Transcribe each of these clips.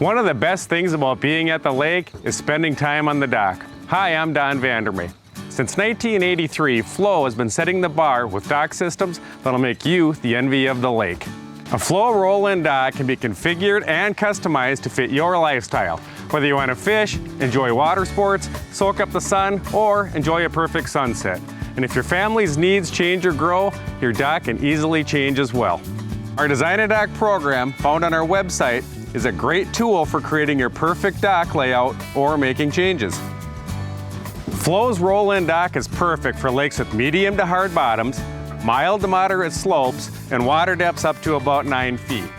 One of the best things about being at the lake is spending time on the dock. Hi, I'm Don Vandermeer. Since 1983, FLOE has been setting the bar with dock systems that'll make you the envy of the lake. A FLOE roll-in dock can be configured and customized to fit your lifestyle. Whether you want to fish, enjoy water sports, soak up the sun, or enjoy a perfect sunset. And if your family's needs change or grow, your dock can easily change as well. Our Design a Dock program, found on our website, is a great tool for creating your perfect dock layout or making changes. FLOE's roll-in dock is perfect for lakes with medium to hard bottoms, mild to moderate slopes, and water depths up to about 9 feet.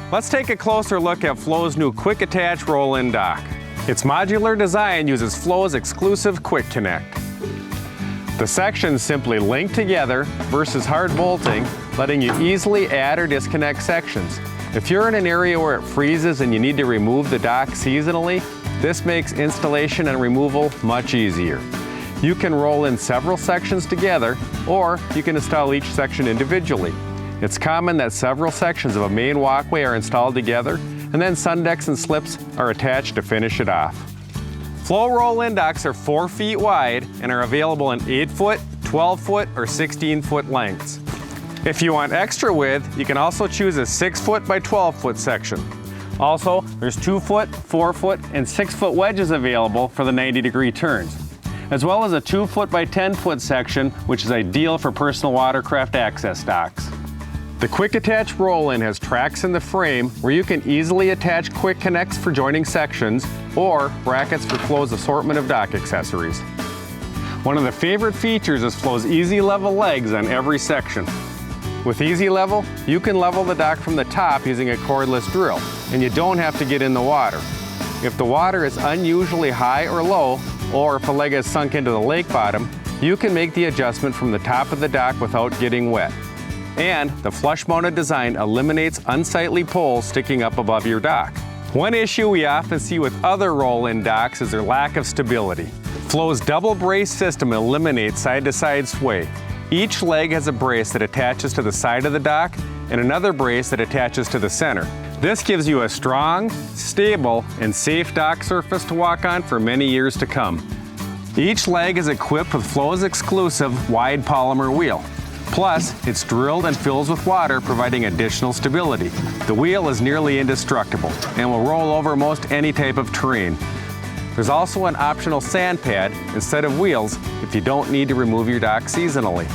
Let's take a closer look at FLOE's new Quick Attach roll-in dock. Its modular design uses FLOE's exclusive Quick Connect. The sections simply link together versus hard bolting, letting you easily add or disconnect sections. If you're in an area where it freezes and you need to remove the dock seasonally, this makes installation and removal much easier. You can roll in several sections together, or you can install each section individually. It's common that several sections of a main walkway are installed together, and then sun decks and slips are attached to finish it off. FLOE roll-in docks are 4 feet wide and are available in 8-foot, 12-foot, or 16-foot lengths. If you want extra width, you can also choose a 6-foot by 12-foot section. Also, there's 2-foot, 4-foot, and 6-foot wedges available for the 90-degree turns, as well as a 2-foot by 10-foot section, which is ideal for personal watercraft access docks. The Quick Attach roll-in has tracks in the frame where you can easily attach quick connects for joining sections or brackets for FLOE's assortment of dock accessories. One of the favorite features is FLOE's easy level legs on every section. With Easy Level, you can level the dock from the top using a cordless drill, and you don't have to get in the water. If the water is unusually high or low, or if a leg is sunk into the lake bottom, you can make the adjustment from the top of the dock without getting wet. And the flush-mounted design eliminates unsightly poles sticking up above your dock. One issue we often see with other roll-in docks is their lack of stability. FLOE's double brace system eliminates side-to-side sway. Each leg has a brace that attaches to the side of the dock and another brace that attaches to the center. This gives you a strong, stable, and safe dock surface to walk on for many years to come. Each leg is equipped with FLOE's exclusive wide polymer wheel. Plus, it's drilled and fills with water, providing additional stability. The wheel is nearly indestructible and will roll over most any type of terrain. There's also an optional sand pad instead of wheels if you don't need to remove your dock seasonally.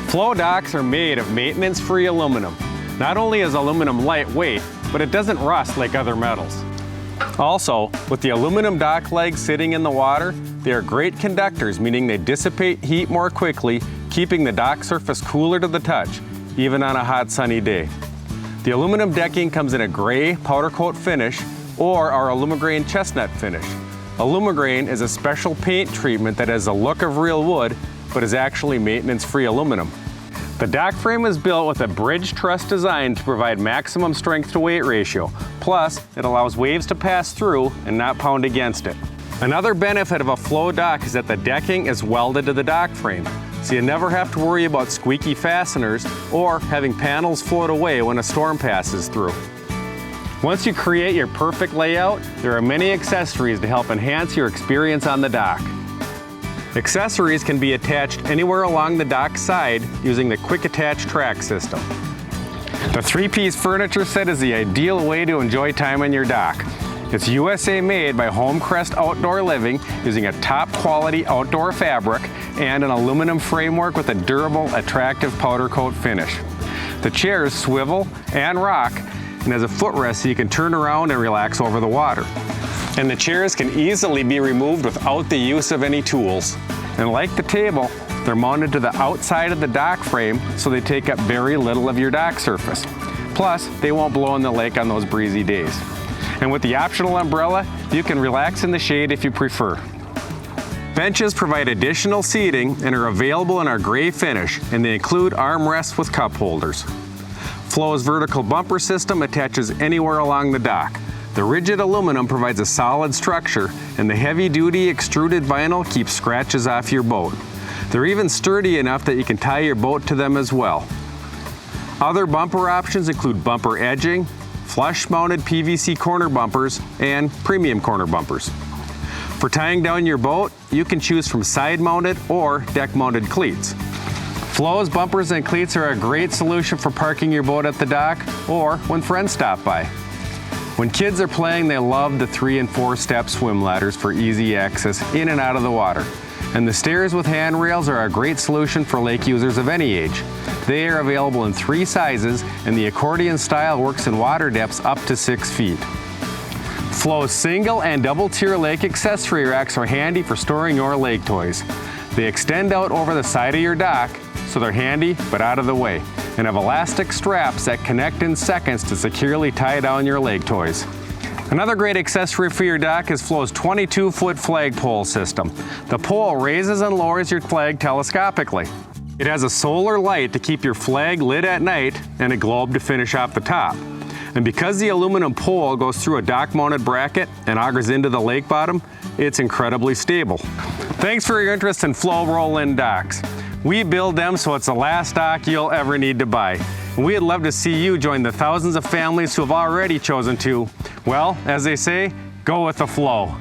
FLOE docks are made of maintenance-free aluminum. Not only is aluminum lightweight, but it doesn't rust like other metals. Also, with the aluminum dock legs sitting in the water, they are great conductors, meaning they dissipate heat more quickly, keeping the dock surface cooler to the touch, even on a hot sunny day. The aluminum decking comes in a gray powder coat finish or our Alumigrain chestnut finish. Alumigrain is a special paint treatment that has the look of real wood, but is actually maintenance-free aluminum. The dock frame is built with a bridge truss design to provide maximum strength to weight ratio. Plus, it allows waves to pass through and not pound against it. Another benefit of a FLOE dock is that the decking is welded to the dock frame, so you never have to worry about squeaky fasteners or having panels float away when a storm passes through. Once you create your perfect layout, there are many accessories to help enhance your experience on the dock. Accessories can be attached anywhere along the dock side using the Quick Attach track system. The 3-piece furniture set is the ideal way to enjoy time on your dock. It's USA made by Homecrest Outdoor Living using a top quality outdoor fabric and an aluminum framework with a durable, attractive powder coat finish. The chairs swivel and rock and has a footrest so you can turn around and relax over the water. And the chairs can easily be removed without the use of any tools. And like the table, they're mounted to the outside of the dock frame so they take up very little of your dock surface. Plus, they won't blow in the lake on those breezy days. And with the optional umbrella, you can relax in the shade if you prefer. Benches provide additional seating and are available in our gray finish, and they include armrests with cup holders. FLOE's vertical bumper system attaches anywhere along the dock. The rigid aluminum provides a solid structure, and the heavy-duty extruded vinyl keeps scratches off your boat. They're even sturdy enough that you can tie your boat to them as well. Other bumper options include bumper edging, flush-mounted PVC corner bumpers and premium corner bumpers. For tying down your boat, you can choose from side-mounted or deck-mounted cleats. FLOE's bumpers and cleats are a great solution for parking your boat at the dock or when friends stop by. When kids are playing, they love the 3- and 4-step swim ladders for easy access in and out of the water. And the stairs with handrails are a great solution for lake users of any age. They are available in 3 sizes, and the accordion style works in water depths up to 6 feet. FLOE's single and double tier lake accessory racks are handy for storing your lake toys. They extend out over the side of your dock, so they're handy but out of the way, and have elastic straps that connect in seconds to securely tie down your lake toys. Another great accessory for your dock is FLOE's 22-foot flagpole system. The pole raises and lowers your flag telescopically. It has a solar light to keep your flag lit at night and a globe to finish off the top. And because the aluminum pole goes through a dock-mounted bracket and augers into the lake bottom, it's incredibly stable. Thanks for your interest in FLOE roll-in docks. We build them so it's the last dock you'll ever need to buy. And we'd love to see you join the thousands of families who have already chosen to, well, as they say, go with the FLOE.